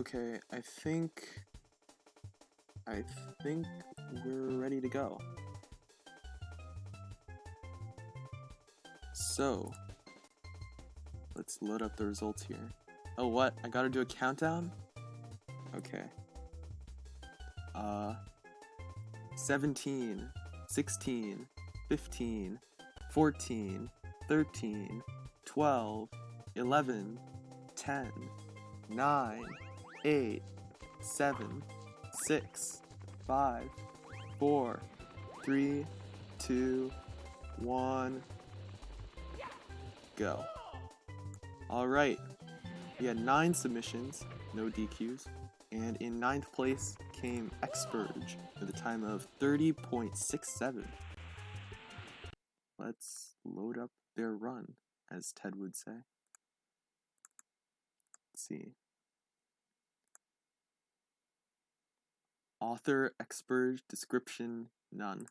Okay, I think we're ready to go. So, let's load up the results here. Oh, what? I gotta do a countdown? Okay. 17, 16, 15, 14, 13, 12, 11, 10, 9, 8, 7, 6, 5, 4, 3, 2, 1, go. Alright, we had 9 submissions, no DQs, and in 9th place came Xpurge with a time of 30.67. Let's load up their run, as Ted would say. Let's see. Author, Xpurge, description, none.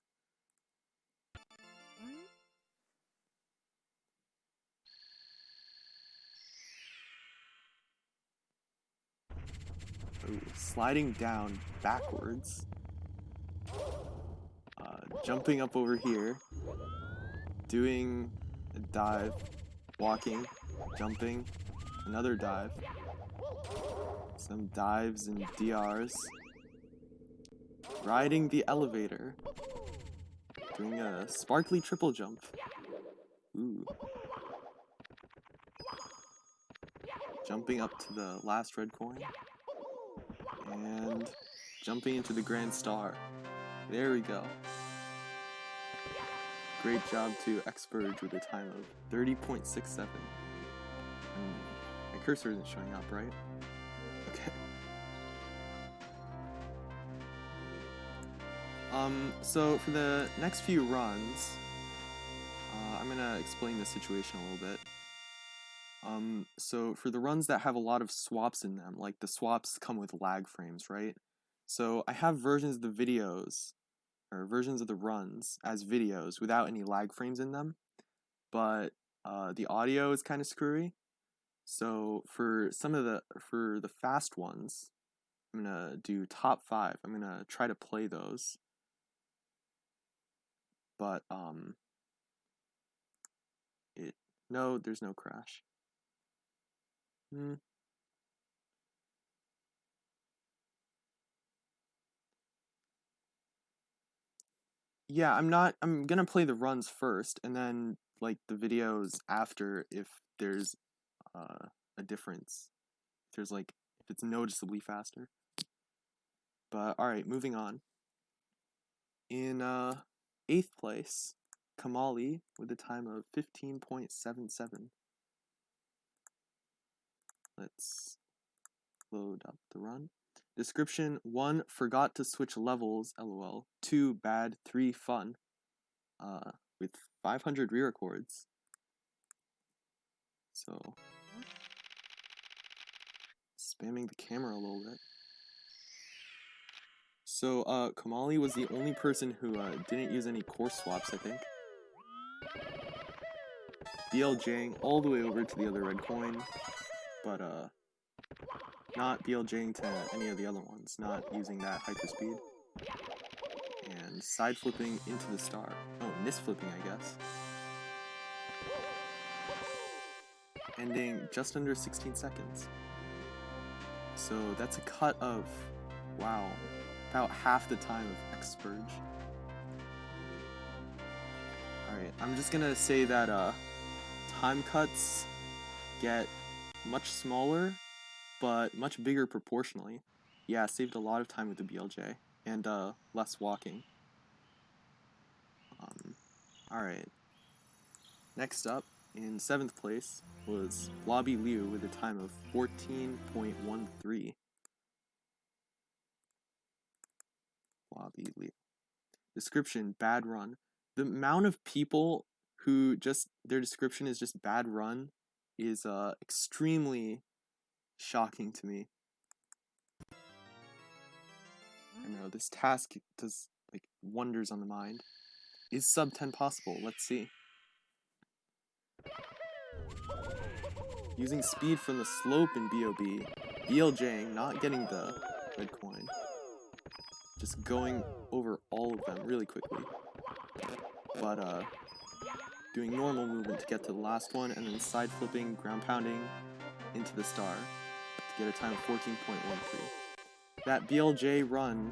Ooh, sliding down backwards. Jumping up over here. Doing a dive. Walking. Jumping. Another dive. Some dives and DRs. Riding the elevator. Doing a sparkly triple jump. Ooh. Jumping up to the last red coin. And jumping into the grand star. There we go. Great job to Xpurge with a time of 30.67. My cursor isn't showing up, right? Okay. So for the next few runs, I'm gonna explain the situation a little bit. So for the runs that have a lot of swaps in them, like the swaps come with lag frames, right? So I have versions of the videos, or versions of the runs as videos without any lag frames in them, but the audio is kind of screwy. So for the fast ones, I'm gonna do top 5. I'm gonna try to play those, but no, there's no crash. Yeah, I'm gonna play the runs first, and then like the videos after if there's a difference. If it's noticeably faster. But alright, moving on. In 8th place, Kamali with a time of 15.77. Let's load up the run. Description: 1. Forgot to switch levels, lol. 2. Bad. 3. Fun. With 500 re-records. So, spamming the camera a little bit. So, Kamali was the only person who didn't use any course swaps, I think. BLJing all the way over to the other red coin, but not BLJing to any of the other ones, not using that hyperspeed. And side flipping into the star. Oh, miss flipping, I guess. Ending just under 16 seconds. So that's a cut of, wow, about half the time of Xpurge. Alright, I'm just gonna say that time cuts get much smaller, but much bigger proportionally. Yeah, saved a lot of time with the BLJ, and less walking. Alright. Next up, in 7th place, was Blobby Liu with a time of 14.13. Blobby Liu. Description: bad run. The amount of people who their description is just bad run is extremely shocking to me. I know, this task does like wonders on the mind. Is sub 10 possible? Let's see. Using speed from the slope in BOB, BLJing, not getting the red coin. Just going over all of them really quickly. But, doing normal movement to get to the last one, and then side flipping, ground pounding into the star to get a time of 14.13. That BLJ run,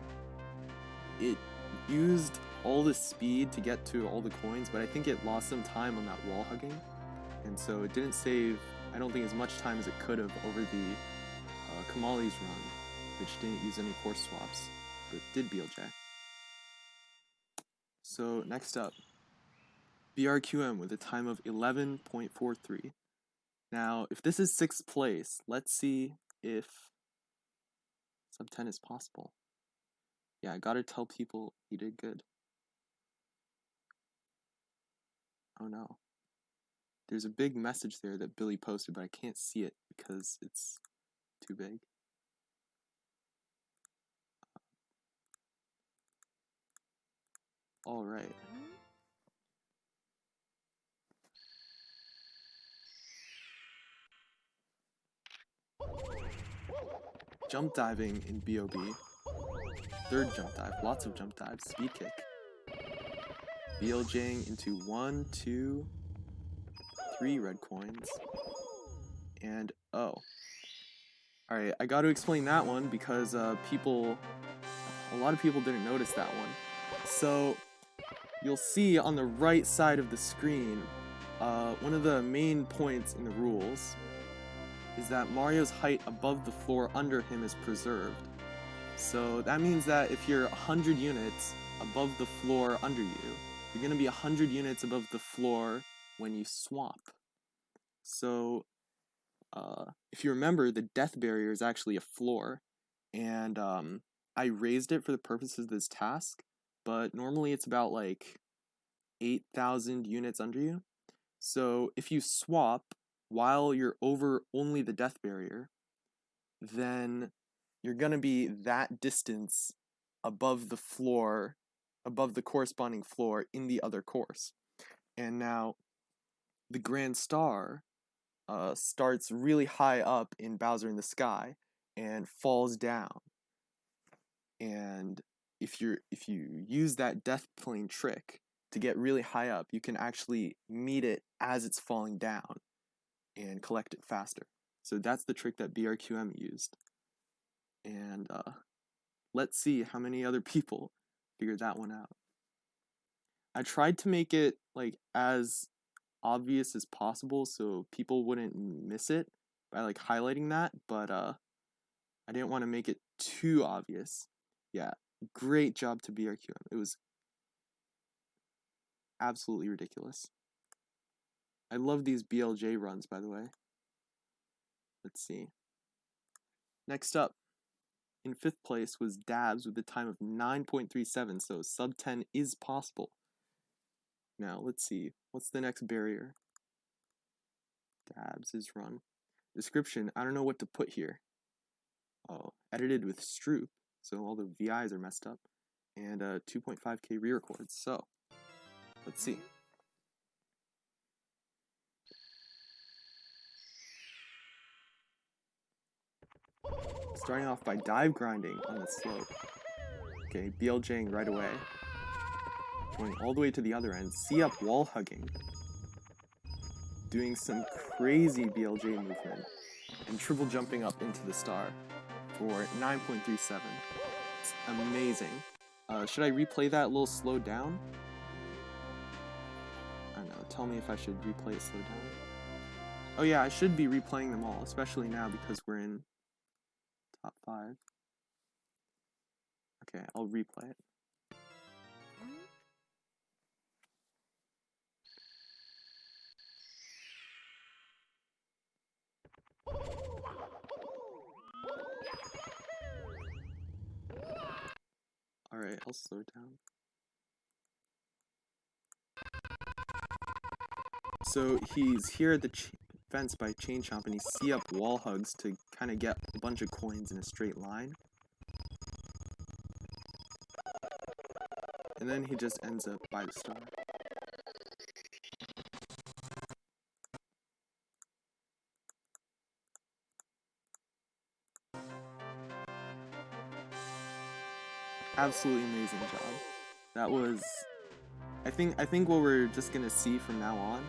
it used all the speed to get to all the coins, but I think it lost some time on that wall hugging, and so it didn't save, I don't think, as much time as it could have over the Kamali's run, which didn't use any course swaps, but did BLJ. So next up, BRQM with a time of 11.43. Now, if this is 6th place, let's see if sub 10 is possible. Yeah, I gotta tell people he did good. Oh no. There's a big message there that Billy posted, but I can't see it because it's too big. Alright. Jump diving in BOB. Third jump dive, lots of jump dives, speed kick. BLJing into 1, 2, 3 red coins. And oh. Alright, I gotta explain that one because a lot of people didn't notice that one. So, you'll see on the right side of the screen, one of the main points in the rules is that Mario's height above the floor under him is preserved. So that means that if you're 100 units above the floor under you, you're going to be 100 units above the floor when you swap. So if you remember, the death barrier is actually a floor, and I raised it for the purposes of this task, but normally it's about like 8,000 units under you. So if you swap while you're over only the death barrier, then you're going to be that distance above the floor, above the corresponding floor in the other course. And now the Grand Star starts really high up in Bowser in the Sky and falls down. And if you use that death plane trick to get really high up, you can actually meet it as it's falling down and collect it faster. So that's the trick that BRQM used. And let's see how many other people figured that one out. I tried to make it like as obvious as possible so people wouldn't miss it by like highlighting that, but I didn't want to make it too obvious. Yeah, great job to BRQM. It was absolutely ridiculous. I love these BLJ runs, by the way. Let's see. Next up, in 5th place was Dabs with a time of 9.37, so sub 10 is possible. Now, let's see. What's the next barrier? Dabs' run. Description, I don't know what to put here. Oh, edited with Stroop, so all the VIs are messed up. And 2.5K re-records, so let's see. Starting off by dive grinding on the slope. Okay, BLJing right away. Going all the way to the other end. C-up wall hugging. Doing some crazy BLJ movement. And triple jumping up into the star for 9.37. It's amazing. Should I replay that a little slowed down? I don't know, tell me if I should replay it slowed down. Oh yeah, I should be replaying them all, especially now because we're in top 5. Okay, I'll replay it. Alright, I'll slow it down. So he's here at the fence by Chain Chomp and he C-up wall hugs to kind of get a bunch of coins in a straight line. And then he just ends up by the star. Absolutely amazing job. That was, I think what we're just gonna see from now on.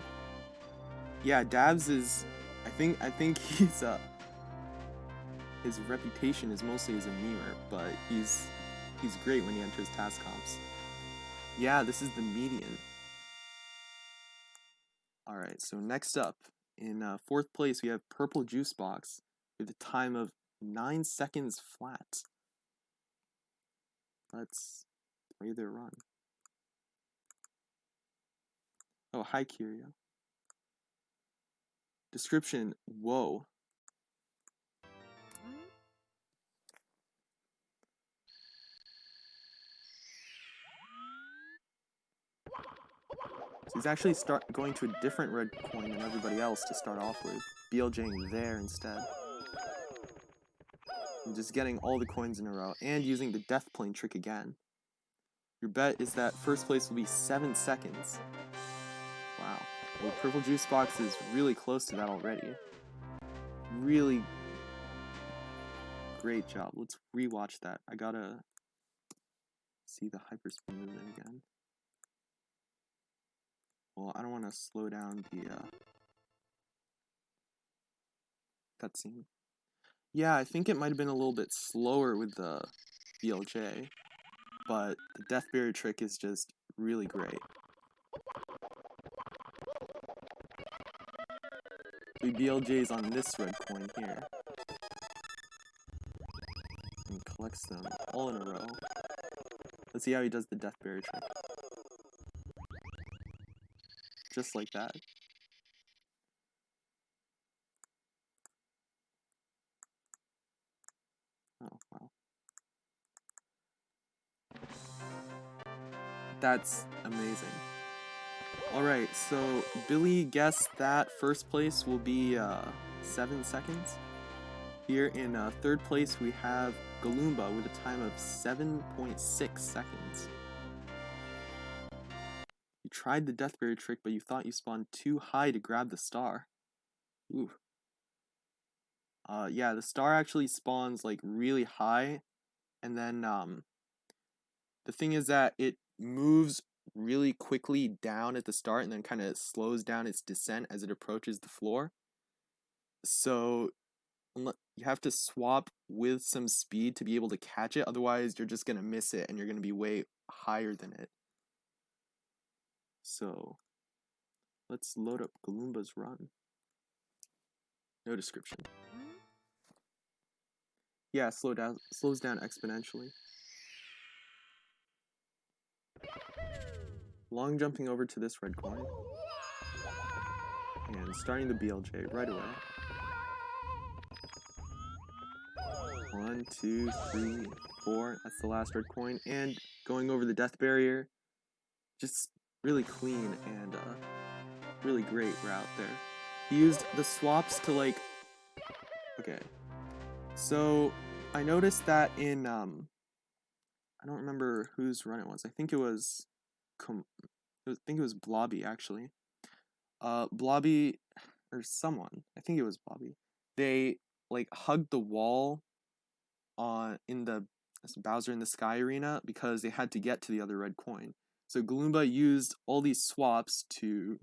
Yeah, Dabs is, I think he's his reputation is mostly as a memer, but he's great when he enters task comps. Yeah, this is the median. Alright, so next up, in 4th place, we have Purple Juice Box with a time of 9 seconds flat. Let's play their run. Oh, hi, Curio. Description, whoa. So he's actually going to a different red coin than everybody else to start off with, BLJing there instead. And just getting all the coins in a row, and using the death plane trick again. Your bet is that first place will be 7 seconds. Wow. Well, Purple Juice Box is really close to that already. Really great job. Let's rewatch that. I gotta see the hyperspin movement again. Well, I don't want to slow down the cutscene. Yeah, I think it might have been a little bit slower with the BLJ, but the Death Barrier trick is just really great. The BLJ's on this red coin here. And collects them all in a row. Let's see how he does the Death Barrier trick. Just like that. Oh, wow. That's amazing. Alright, so Billy guessed that first place will be 7 seconds. Here in 3rd place we have Galumba with a time of 7.6 seconds. You tried the Death Barrier trick, but you thought you spawned too high to grab the star. Ooh. Yeah, the star actually spawns like really high, and then the thing is that it moves really quickly down at the start and then kind of slows down its descent as it approaches the floor. So you have to swap with some speed to be able to catch it, otherwise you're just gonna miss it and you're gonna be way higher than it. So let's load up Galumba's run. No description. Yeah, slows down exponentially. Long jumping over to this red coin. And starting the BLJ right away. 1, 2, 3, 4. That's the last red coin. And going over the Death Barrier. Just really clean and really great route there. He used the swaps to like... Okay. So I noticed that in... I don't remember whose run it was. I think it was... I think it was Blobby, actually. Blobby... Or someone. I think it was Blobby. They like hugged the wall in the Bowser in the Sky arena because they had to get to the other red coin. So Galumba used all these swaps to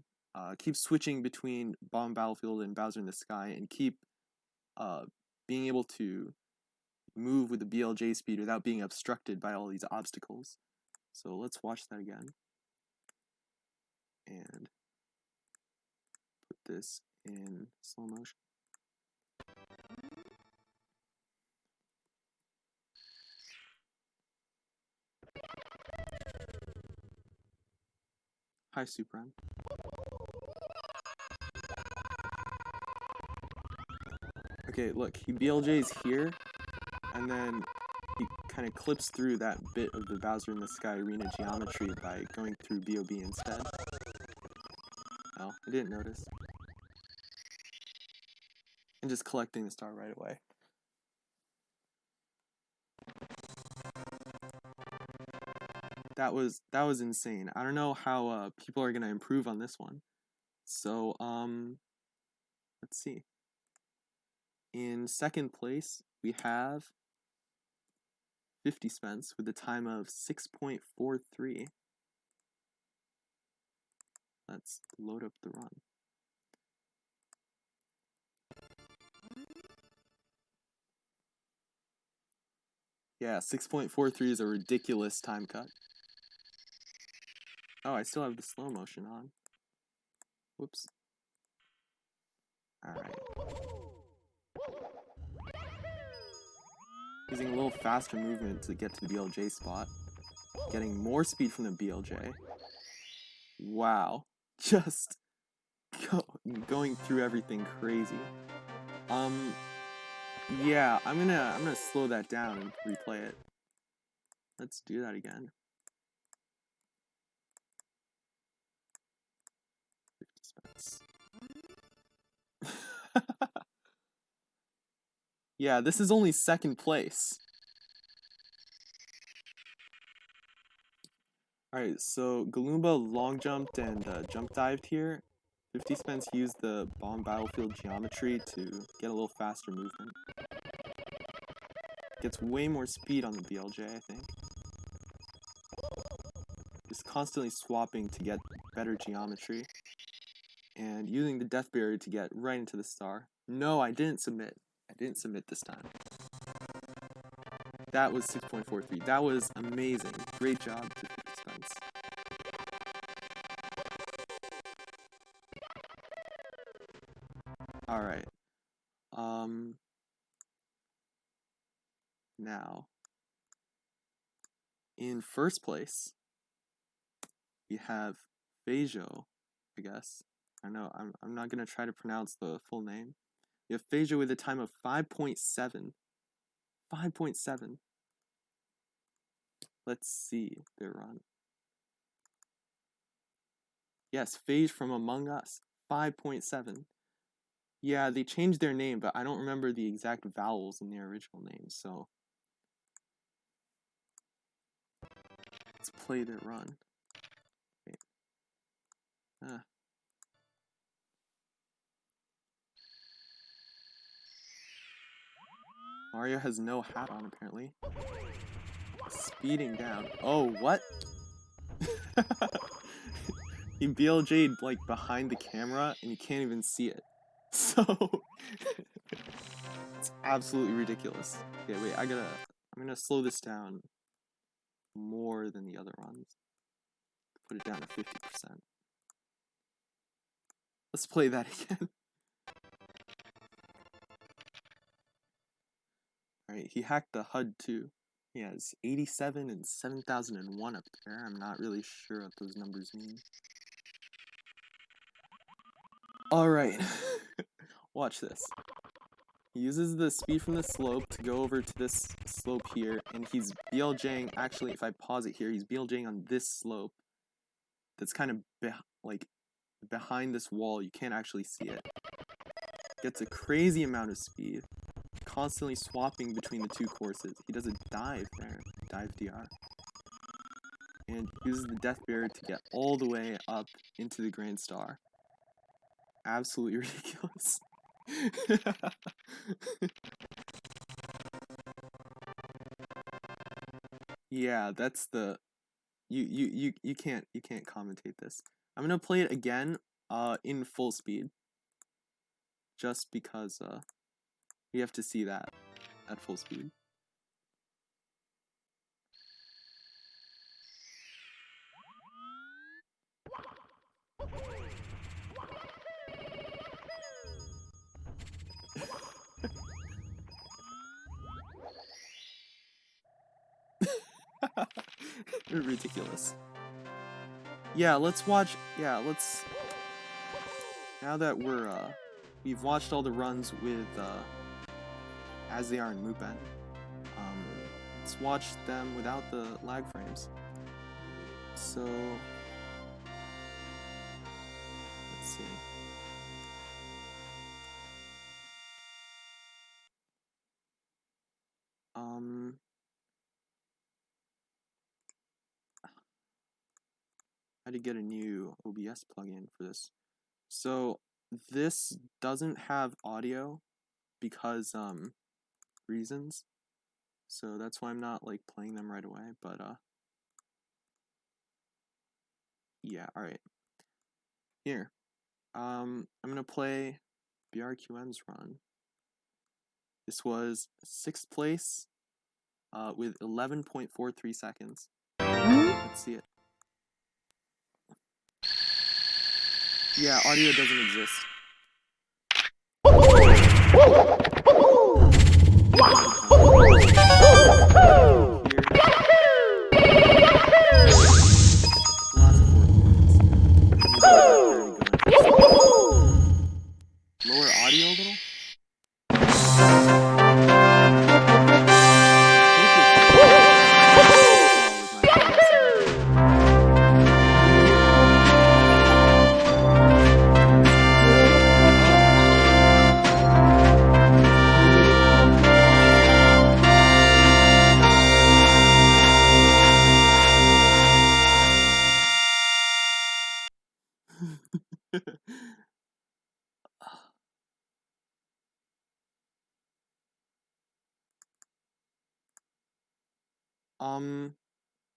keep switching between Bomb Battlefield and Bowser in the Sky and keep being able to move with the BLJ speed without being obstructed by all these obstacles. So let's watch that again. And put this in slow motion. Hi, Supran. Okay, look, he BLJ's here, and then he kind of clips through that bit of the Bowser in the Sky arena geometry by going through BOB instead. Oh, I didn't notice. And just collecting the star right away. That was insane. I don't know how people are gonna improve on this one. So let's see. In 2nd place we have 50 spence with a time of 6.43. Let's load up the run. Yeah, 6.43 is a ridiculous time cut. Oh, I still have the slow motion on. Whoops. Alright. Using a little faster movement to get to the BLJ spot. Getting more speed from the BLJ. Wow. Just going through everything crazy. Yeah, I'm gonna slow that down and replay it. Let's do that again. 50 spence. Yeah, this is only second place. Alright, so Galumba long jumped and jump dived here. 50 spence used the bomb battlefield geometry to get a little faster movement. Gets way more speed on the BLJ, I think. Just constantly swapping to get better geometry. And using the death barrier to get right into the star. No, I didn't submit. I didn't submit this time. That was 6.43. That was amazing. Great job to 50 spence. Alright. Now, in first place, we have Feijo, I guess. I know, I'm not gonna try to pronounce the full name. We have Feijo with a time of 5.7. 5.7. Let's see their run. Yes, Phage from Among Us. 5.7. Yeah, they changed their name, but I don't remember the exact vowels in their original name, so let's play their run. Wait. Mario has no hat on, apparently. Speeding down. Oh, what? He BLJ'd, like, behind the camera, and you can't even see it. So, it's absolutely ridiculous. Okay, wait, I'm gonna slow this down more than the other runs. Put it down to 50%. Let's play that again. Alright, he hacked the HUD too. He has 87 and 7001 up there. I'm not really sure what those numbers mean. Alright, watch this. He uses the speed from the slope to go over to this slope here, and he's BLJing, actually, if I pause it here, he's BLJing on this slope that's kind of behind this wall. You can't actually see it. Gets a crazy amount of speed, constantly swapping between the two courses. He does a dive there, dive DR. And uses the death barrier to get all the way up into the Grand Star. Absolutely ridiculous. Yeah, that's the you can't commentate this. I'm gonna play it again in full speed. Just because we have to see that at full speed. Ridiculous. Yeah, let's watch. Yeah, let's. Now that we've watched all the runs with as they are in Mupen. Let's watch them without the lag frames. So let's see. How to get a new OBS plugin for this. So this doesn't have audio because reasons. So that's why I'm not like playing them right away, but yeah, alright. Here. I'm gonna play BRQM's run. This was 6th place with 11.43 seconds. Let's see it. Yeah, audio doesn't exist. Lower audio a little.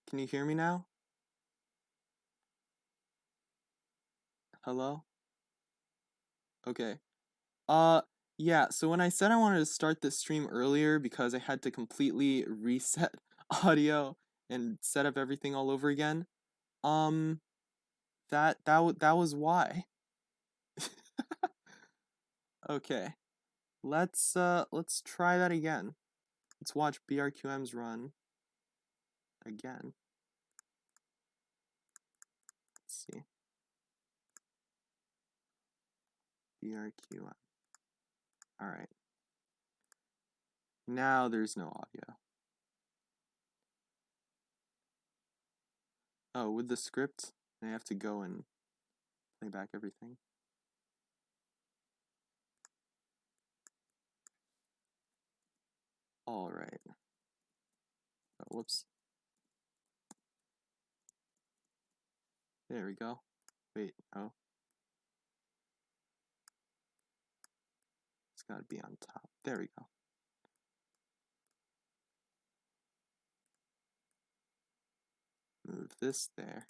Can you hear me now? Hello? Okay. Yeah, so when I said I wanted to start this stream earlier because I had to completely reset audio and set up everything all over again, that was why. Okay. Let's try that again. Let's watch BRQM's run again. Let's see. BRQM. Alright. Now there's no audio. Oh, with the script, I have to go and play back everything. Alright. Oh, whoops. There we go. Wait, oh. It's gotta be on top. There we go. Move this there.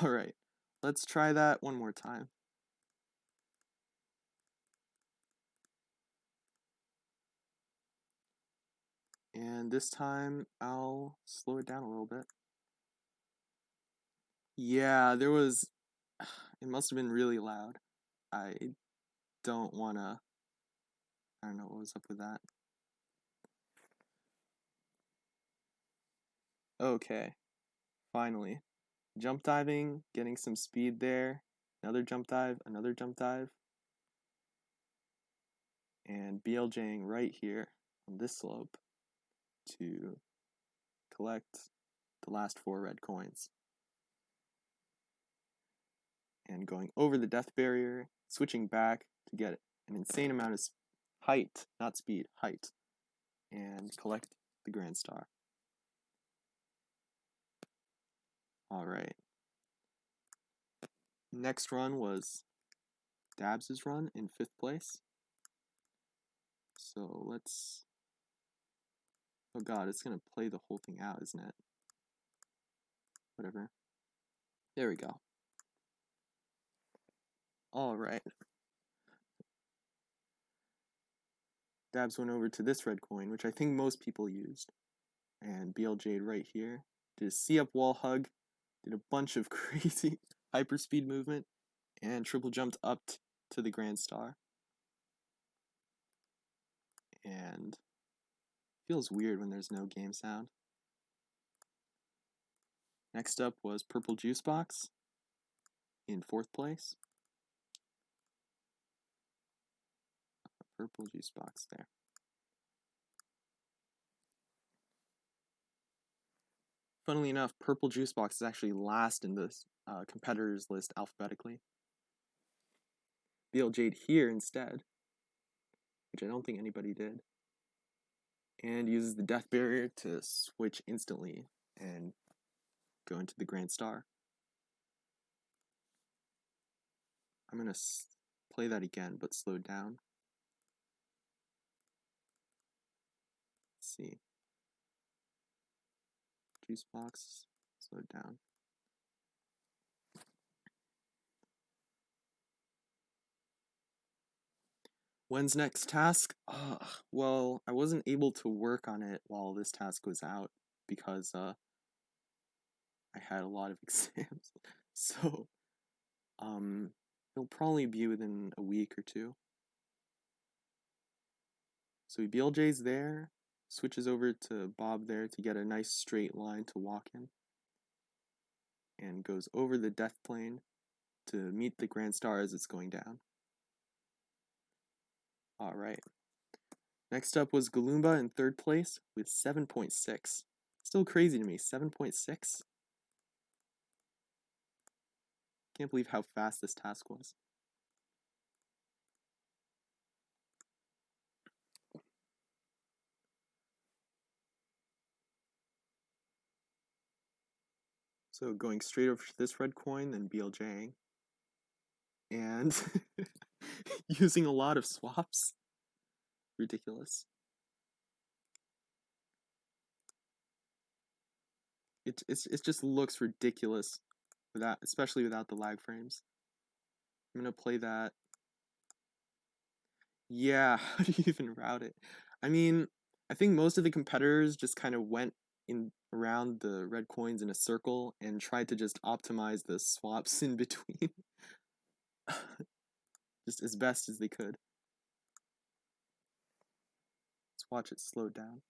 Alright, let's try that one more time. And this time, I'll slow it down a little bit. Yeah, there was... It must have been really loud. I don't wanna... I don't know what was up with that. Okay, finally. Jump diving, getting some speed there. Another jump dive, another jump dive. And BLJing right here on this slope to collect the last 4 red coins. And going over the death barrier, switching back to get an insane amount of height, not speed, height, and collect the grand star. Alright. Next run was Dabs' run in 5th place. So let's... Oh god, it's gonna play the whole thing out, isn't it? Whatever. There we go. Alright. Dabs went over to this red coin, which I think most people used. And BLJ'd right here. Did a C-up wall hug. Did a bunch of crazy hyperspeed movement. And triple jumped up to the grand star. And feels weird when there's no game sound. Next up was Purple Juice Box in 4th place. Purple Juice Box there. Funnily enough, Purple Juice Box is actually last in this competitors list alphabetically. BLJ'd here instead, which I don't think anybody did. And uses the death barrier to switch instantly and go into the grand star. I'm gonna play that again, but slowed down. see. Juice box, slow down. When's next task? Well, I wasn't able to work on it while this task was out because I had a lot of exams. So, it'll probably be within a week or two. So BLJ's there, switches over to Bob there to get a nice straight line to walk in, and goes over the death plane to meet the Grand Star as it's going down. Alright. Next up was Galumba in third place with 7.6. Still crazy to me, 7.6? Can't believe how fast this task was. So going straight over to this red coin, then BLJing. And using a lot of swaps. Ridiculous. It just looks ridiculous, especially without the lag frames. I'm gonna play that. Yeah, how do you even route it? I mean, I think most of the competitors just kind of went in around the red coins in a circle and tried to just optimize the swaps in between. Just as best as they could. Let's watch it slow down.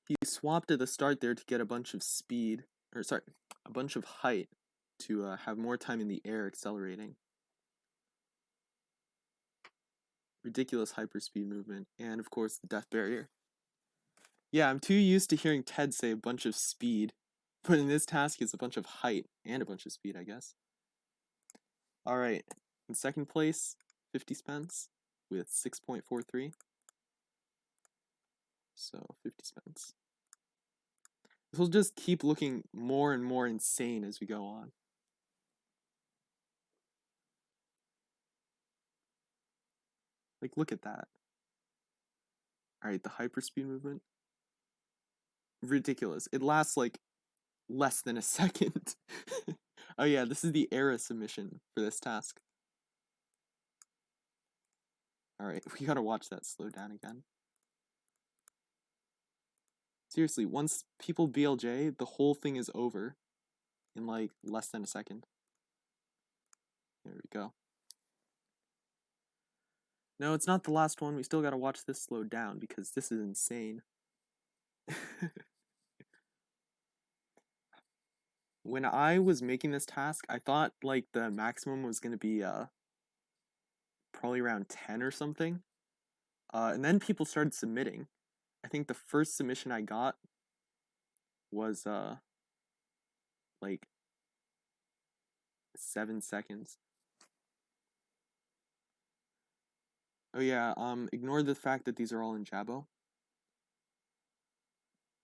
He swapped at the start there to get a bunch of speed, or sorry, a bunch of height to have more time in the air accelerating. Ridiculous hyperspeed movement, and of course the death barrier. Yeah, I'm too used to hearing Ted say a bunch of speed, but in this task it's a bunch of height and a bunch of speed, I guess. Alright, in second place, 50 spence with 6.43. So 50 spence. This will just keep looking more and more insane as we go on. Like, look at that. Alright, the hyperspeed movement. Ridiculous. It lasts like less than a second. Oh yeah, this is the era submission for this task. Alright, we gotta watch that slow down again. Seriously, once people BLJ, the whole thing is over in like less than a second. There we go. No, it's not the last one. We still gotta watch this slow down because this is insane. When I was making this task, I thought like the maximum was gonna be probably around 10 or something. And then people started submitting. I think the first submission I got was like 7 seconds. Oh yeah, ignore the fact that these are all in Jabo.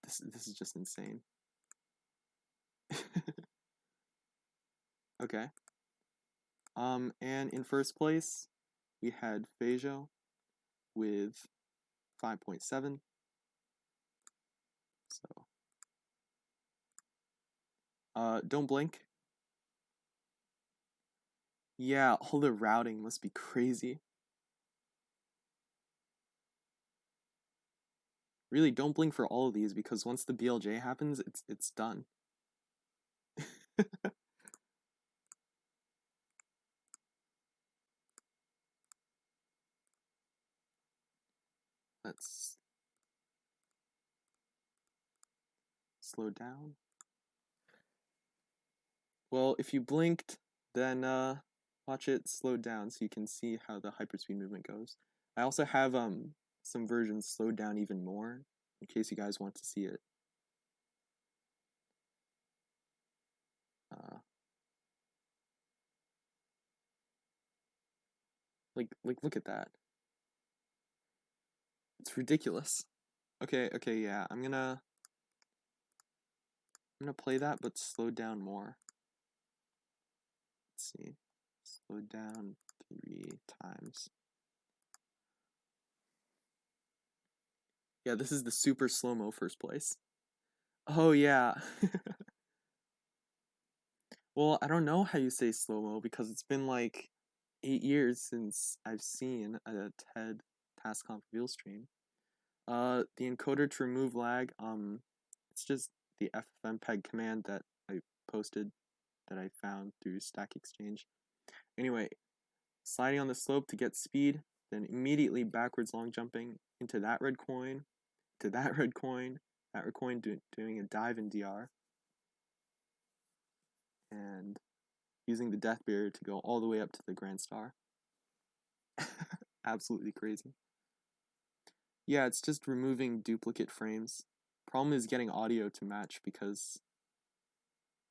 This is just insane. Okay. And in first place, we had Feijo with 5.7. So, don't blink. Yeah, all the routing must be crazy. Really, don't blink for all of these because once the BLJ happens, it's done. Let's slow down. Well, if you blinked, then watch it slow down so you can see how the hyperspeed movement goes. I also have some versions slowed down even more in case you guys want to see it. Like look at that. It's ridiculous. Okay, yeah, I'm gonna I'm gonna play that, but slow down more. Let's see. Slow down 3 times. Yeah, this is the super slow-mo first place. Oh, yeah. Well, I don't know how you say slow-mo because it's been like 8 years since I've seen a TED TaskConf reveal stream. The encoder to remove lag, it's just the ffmpeg command that I posted that I found through Stack Exchange. Anyway, sliding on the slope to get speed, then immediately backwards long jumping into that red coin, to that red coin, doing a dive in DR, and using the death barrier to go all the way up to the grand star. Absolutely crazy. Yeah, it's just removing duplicate frames. Problem is getting audio to match because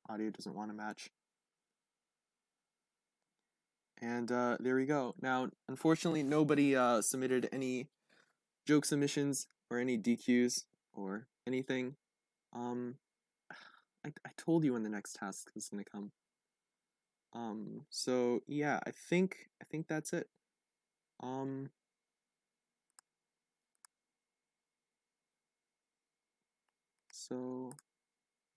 audio doesn't want to match. And there we go. Now, unfortunately, nobody submitted any joke submissions or any DQs or anything. I told you when the next task is gonna come. So yeah, I think that's it. So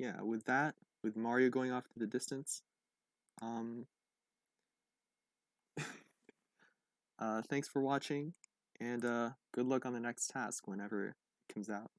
yeah, with that, with Mario going off to the distance, thanks for watching, and good luck on the next task whenever it comes out.